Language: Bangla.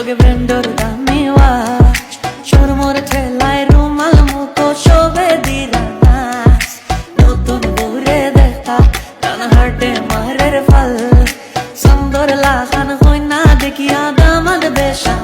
লোকে ব্র্যান্ডর দামি ওয়াচ চোরমোর ঠেলায় রুমাল মুখো শোভে দিরা নাচ নতুন ঘুরে দেখা টান হাটে মারের ফল সুন্দর লাগান হই না দেখিয়া দামাল বেশা